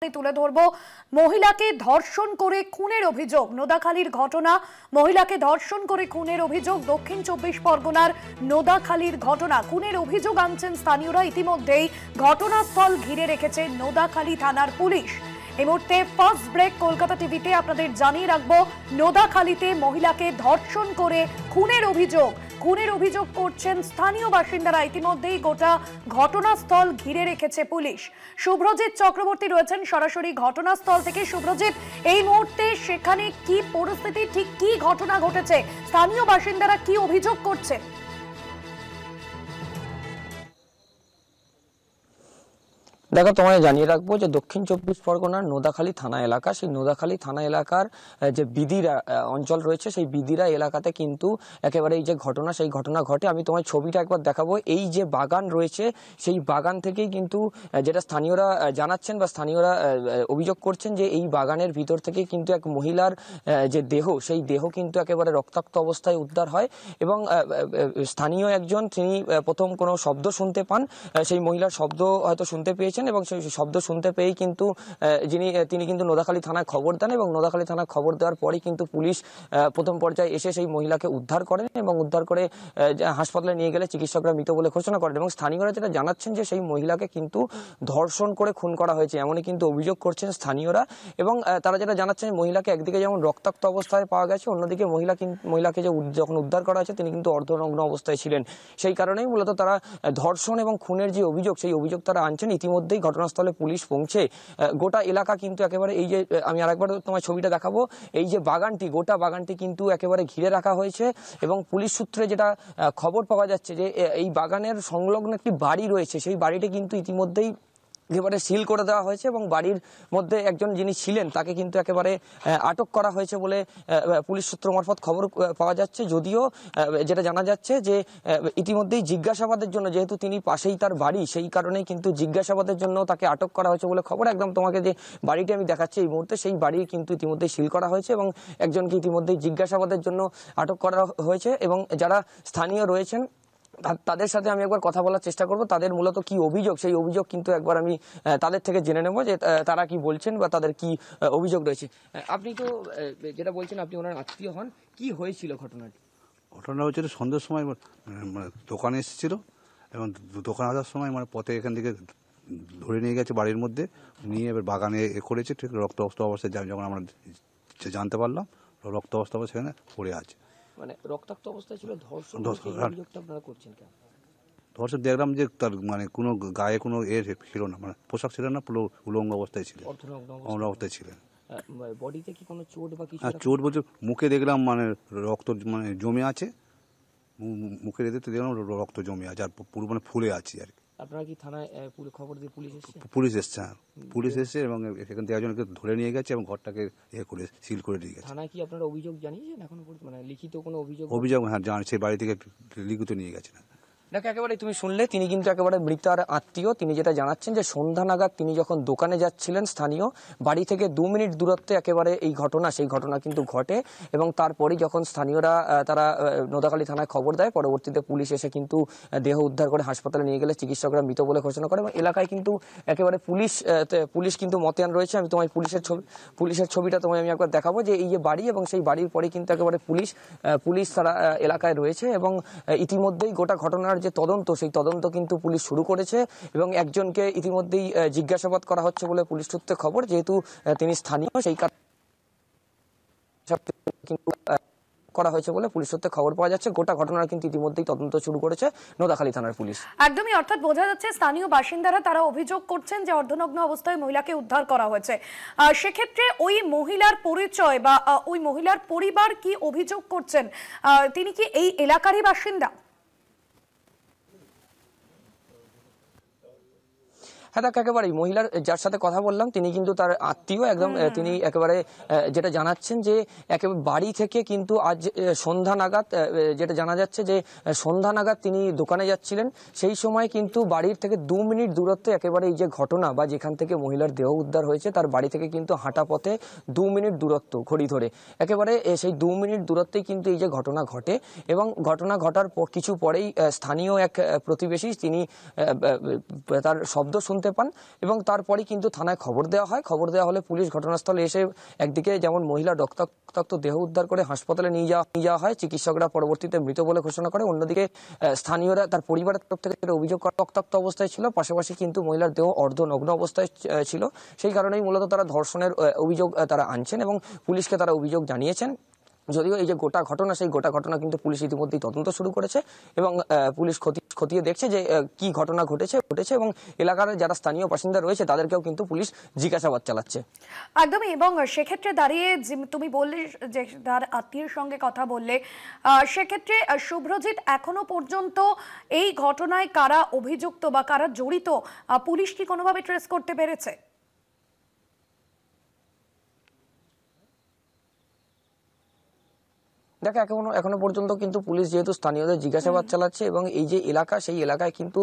তুলে ধরবো মহিলাকে ধর্ষণ করে খুনের অভিযোগ। নোদাখালীর ঘটনা, মহিলাকে ধর্ষণ করে খুনের অভিযোগ। দক্ষিণ 24 পরগনার নোদাখালীর ঘটনা, খুনের অভিযোগ আনছেন স্থানীয়রা। ইতিমধ্যেই ঘটনাস্থল ঘিরে রেখেছে নোদাখালী থানার পুলিশ। এই মুহূর্তে ফার্স্ট ব্রেক কলকাতা টিভিতে আপনাদের জানিয়ে রাখবো, নোদাখালীতে মহিলাকে ধর্ষণ করে খুনের অভিযোগ করছেন স্থানীয় বাসিন্দারা। ইতিমধ্যেই গোটা ঘটনাস্থল ঘিরে রেখেছে পুলিশ। শুভ্রজিৎ চক্রবর্তী রয়েছেন সরাসরি ঘটনাস্থল থেকে। শুভ্রজিৎ, এই মুহূর্তে সেখানে কি পরিস্থিতি, ঠিক কি ঘটনা ঘটেছে, স্থানীয় বাসিন্দারা কি অভিযোগ করছে? দেখো, তোমায় জানিয়ে রাখবো যে দক্ষিণ 24 পরগনার নোদাখালী থানা এলাকা, সেই নোদাখালী থানা এলাকার যে বিদিরা অঞ্চল রয়েছে, সেই বিদিরা এলাকাতে কিন্তু একেবারে এই যে ঘটনা, সেই ঘটনা ঘটে। আমি তোমায় ছবিটা একবার দেখাবো। এই যে বাগান রয়েছে, সেই বাগান থেকেই কিন্তু যেটা স্থানীয়রা জানাচ্ছেন বা স্থানীয়রা অভিযোগ করছেন যে এই বাগানের ভিতর থেকে কিন্তু এক মহিলার যে দেহ, সেই দেহ কিন্তু একেবারে রক্তাক্ত অবস্থায় উদ্ধার হয়। এবং স্থানীয় একজন, তিনি প্রথম কোনো শব্দ শুনতে পান, সেই মহিলার শব্দ হয়তো শুনতে পেয়েছেন এবং সেই শব্দ শুনতে পেয়েই কিন্তু তিনি কিন্তু নোদাখালী থানায় খবর দেন। এবং নোদাখালী থানায় খবর দেওয়ার পরেই কিন্তু পুলিশ প্রথম পর্যায়ে এসে সেই মহিলাকে উদ্ধার করেন এবং উদ্ধার করে হাসপাতালে নিয়ে গেলে চিকিৎসকরা মৃত বলে ঘোষণা করেন। এবং স্থানীয়রা যেটা জানাচ্ছেন যে সেই মহিলাকে কিন্তু ধর্ষণ করে খুন করা হয়েছে, এমনই কিন্তু অভিযোগ করছেন স্থানীয়রা। এবং তারা যেটা জানাচ্ছেন, মহিলাকে একদিকে যেমন রক্তাক্ত অবস্থায় পাওয়া গেছে, অন্যদিকে মহিলাকে যে যখন উদ্ধার করা হয়েছে তিনি কিন্তু অর্ধনগ্ন অবস্থায় ছিলেন। সেই কারণেই মূলত তারা ধর্ষণ এবং খুনের যে অভিযোগ, সেই অভিযোগ তারা আনছেন। ইতিমধ্যেই ঘটনাস্থলে পুলিশ পৌঁছে গোটা এলাকা কিন্তু একেবারে, এই যে আমি আরেকবার তোমার ছবিটা দেখাবো, এই যে বাগানটি, গোটা বাগানটি কিন্তু একেবারে ঘিরে রাখা হয়েছে। এবং পুলিশ সূত্রে যেটা খবর পাওয়া যাচ্ছে যে এই বাগানের সংলগ্ন একটি বাড়ি রয়েছে, সেই বাড়িটি কিন্তু ইতিমধ্যেই একেবারে সিল করে দেওয়া হয়েছে এবং বাড়ির মধ্যে একজন যিনি ছিলেন তাকে কিন্তু একেবারে আটক করা হয়েছে বলে পুলিশ সূত্র মারফত খবর পাওয়া যাচ্ছে। যদিও যেটা জানা যাচ্ছে যে ইতিমধ্যেই জিজ্ঞাসাবাদের জন্য, যেহেতু তিনি পাশেই তার বাড়ি, সেই কারণেই কিন্তু জিজ্ঞাসাবাদের জন্য তাকে আটক করা হয়েছে বলে খবর। একদম তোমাকে যে বাড়িটি আমি দেখাচ্ছি এই মুহূর্তে, সেই বাড়ি কিন্তু ইতিমধ্যেই সিল করা হয়েছে এবং একজনকে ইতিমধ্যেই জিজ্ঞাসাবাদের জন্য আটক করা হয়েছে। এবং যারা স্থানীয় রয়েছেন তাদের সাথে আমি একবার কথা বলার চেষ্টা করব, তাদের মূলত কি অভিযোগ, সেই অভিযোগ কিন্তু একবার আমি তাদের থেকে জেনে নেব যে তারা কি বলছেন বা তাদের কি অভিযোগ রয়েছে। আপনি তো যেটা বলছেন আপনি ওনার আত্মীয় হন, কি হয়েছিল ঘটনাটি? ঘটনা হচ্ছিল সন্ধ্যার সময় দোকানে এসেছিল এবং দোকান আসার সময় পথে এখান থেকে ধরে নিয়ে গেছে বাড়ির মধ্যে, নিয়ে এবার বাগানে করেছে। ঠিক রক্তাক্ত অবস্থায় যখন আমরা জানতে পারলাম, রক্তাক্ত অবস্থায় সেখানে পড়ে আছে। মানে রক্তাক্ত অবস্থায় ছিল, ধর্ষণ আপনারা করছেন কেন? ধর্ষণ দেখলাম যে তার কোনো গায়ে কোনো ছিল না, পোশাক ছিল না, পুরো উলঙ্গ অবস্থায় ছিল, অবস্থায় ছিলেন। বডিতে কি কোনো চোট বা কিছু? চোট বলছে, মুখে দেখলাম রক্ত জমে আছে, মুখে দেখতে দেখলাম রক্ত জমে আছে আর পুরো ফুলে আছে আর কি। আপনারা কি থানায় খবর দিয়ে পুলিশ এসেছে? পুলিশ এসছে, হ্যাঁ পুলিশ এসছে এবং এখান থেকে একজনকে ধরে নিয়ে গেছে এবং ঘরটাকে করে সিল করে দিয়ে গেছে। থানায় কি আপনারা অভিযোগ জানিয়েছেন এখন পর্যন্ত, লিখিত কোনো অভিযোগ? হ্যাঁ জানি, সেই বাড়ি থেকে লিখিত নিয়ে গেছে না। দেখো, একেবারে তুমি শুনলে, তিনি কিন্তু একেবারে মৃতার আত্মীয়। তিনি যেটা জানাচ্ছেন যে সন্ধ্যা নাগাদ তিনি যখন দোকানে যাচ্ছিলেন, স্থানীয় বাড়ি থেকে 2 মিনিট দূরত্বে একেবারে এই ঘটনা, সেই ঘটনা কিন্তু ঘটে। এবং তারপরেই যখন স্থানীয়রা তারা নোদাখালী থানায় খবর দেয়, পরবর্তীতে পুলিশ এসে কিন্তু দেহ উদ্ধার করে হাসপাতালে নিয়ে গেলে চিকিৎসকরা মৃত বলে ঘোষণা করে। এবং এলাকায় কিন্তু একেবারে পুলিশ কিন্তু মোতায়েন রয়েছে। আমি তোমায় পুলিশের ছবিটা তোমায় আমি একবার দেখাবো, যে এই যে বাড়ি এবং সেই বাড়ির পরে কিন্তু একেবারে পুলিশ তারা এলাকায় রয়েছে। এবং ইতিমধ্যেই গোটা ঘটনার যে তদন্ত, সেই তদন্ত কিন্তু পুলিশ শুরু করেছে এবং একজনকে ইতিমধ্যেই জিজ্ঞাসাবাদ করা হচ্ছে বলে পুলিশ সূত্রে খবর। যেহেতু তিনি স্থানীয়, সেই কারণে কিন্তু করা হয়েছে বলে পুলিশ সূত্রে খবর পাওয়া যাচ্ছে। গোটা ঘটনার কিন্তু ইতিমধ্যেই তদন্ত শুরু করেছে নোদাখালী থানার পুলিশ। একদমই, অর্থাৎ বোঝা যাচ্ছে স্থানীয় বাসিন্দারা তারা অভিযোগ করছেন যে অর্ধনগ্ন অবস্থায় মহিলাকে উদ্ধার করা হয়েছে। সেক্ষেত্রে ওই মহিলার পরিচয় বা ওই মহিলার পরিবার কি অভিযোগ করছেন? তিনি কি এই এলাকারই বাসিন্দা? হ্যাঁ, দেখ, একেবারেই মহিলার যার সাথে কথা বললাম তিনি কিন্তু তার আত্মীয় একদম। তিনি একেবারে যেটা জানাচ্ছেন যে একেবারে বাড়ি থেকে কিন্তু আজ সন্ধ্যা নাগাদ, যেটা জানা যাচ্ছে যে সন্ধ্যা নাগাদ তিনি দোকানে যাচ্ছিলেন, সেই সময় কিন্তু বাড়ির থেকে 2 মিনিট দূরত্বে একেবারে এই যে ঘটনা বা যেখান থেকে মহিলার দেহ উদ্ধার হয়েছে, তার বাড়ি থেকে কিন্তু হাঁটা পথে 2 মিনিট দূরত্ব ঘড়ি ধরে, একেবারে সেই 2 মিনিট দূরত্বেই কিন্তু এই যে ঘটনা ঘটে। এবং ঘটনা ঘটার কিছু পরেই স্থানীয় এক প্রতিবেশী, তিনি তার শব্দ শুনতে শুনতে পান এবং তারপরে কিন্তু থানায় খবর দেওয়া হয়। খবর দেওয়া হলে পুলিশ ঘটনাস্থলে এসে একদিকে যেমন মহিলা রক্তাক্ত দেহ উদ্ধার করে হাসপাতালে নিয়ে যাওয়া হয়, চিকিৎসকরা পরবর্তীতে মৃত বলে ঘোষণা করে। অন্যদিকে স্থানীয়রা তার পরিবারের তরফ থেকে অভিযোগ করে রক্তাক্ত অবস্থায় ছিল, পাশাপাশি কিন্তু মহিলার দেহ অর্ধনগ্ন অবস্থায় ছিল। সেই কারণেই মূলত তারা ধর্ষণের অভিযোগ তারা আনছেন এবং পুলিশকে তারা অভিযোগ জানিয়েছেন। যদিও এই যে গোটা ঘটনা, সেই গোটা ঘটনা কিন্তু পুলিশ ইতিমধ্যেই তদন্ত শুরু করেছে এবং পুলিশ খতিয়ে দেখছে যে কি ঘটনা ঘটেছে এবং এলাকার যারা স্থানীয় বাসিন্দা রয়েছে তাদেরকেও কিন্তু পুলিশ জিজ্ঞাসাবাদ চালাচ্ছে। একদমই। এবং সেক্ষেত্রে দাঁড়িয়ে তুমি বললে যে তার আত্মীয়ের সঙ্গে কথা বললে, সেক্ষেত্রে শুভ্রজিৎ, এখনো পর্যন্ত এই ঘটনায় কারা অভিযুক্ত বা কারা জড়িত পুলিশ কি কোনোভাবে ট্রেস করতে পেরেছে? দেখো, এখনো পর্যন্ত কিন্তু পুলিশ যেহেতু স্থানীয়দের জিজ্ঞাসাবাদ চালাচ্ছে এবং এই যে এলাকা, সেই এলাকায় কিন্তু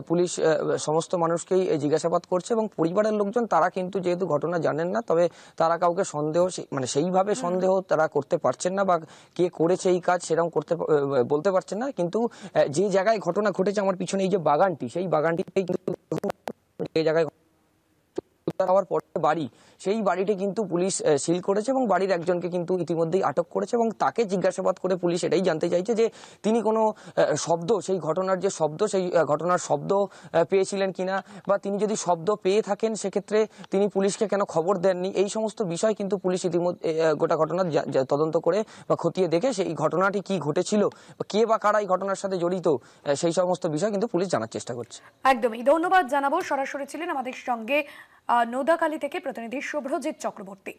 পুলিশ সমস্ত মানুষকেই জিজ্ঞাসাবাদ করছে এবং পরিবারের লোকজন তারা কিন্তু যেহেতু ঘটনা জানেন না, তবে তারা কাউকে সেইভাবে সন্দেহ তারা করতে পারছেন না বা কে করেছে এই কাজ সেরকম বলতে পারছেন না। কিন্তু যে জায়গায় ঘটনা ঘটেছে, আমার পিছনে এই যে বাগানটি, সেই বাগানটিতেই কিন্তু এই জায়গায় হওয়ার পরে বাড়ি, সেই বাড়িটি কিন্তু পুলিশ সিল করেছে এবং বাড়ির একজনকে কিন্তু ইতিমধ্যেই আটক করেছে এবং তাকে জিজ্ঞাসাবাদ করে পুলিশ এটাই জানতে চাইছে যে তিনি কোনো শব্দ, সেই ঘটনার যে শব্দ, সেই ঘটনার শব্দ পেয়েছিলেন কিনা, বা তিনি যদি শব্দ পেয়ে থাকেন সেক্ষেত্রে তিনি পুলিশকে কেন খবর দেননি। এই সমস্ত বিষয় কিন্তু পুলিশ ইতিমধ্যে গোটা ঘটনা তদন্ত করে বা খতিয়ে দেখে সেই ঘটনাটি কি ঘটেছিল, কে বা কারা এই ঘটনার সাথে জড়িত, সেই সমস্ত বিষয় কিন্তু পুলিশ জানার চেষ্টা করছে। একদমই ধন্যবাদ জানাবো। সরাসরি ছিলেন আমাদের সঙ্গে নোদাখালী থেকে প্রতিনিধি শুভ্রজিৎ চক্রবর্তী।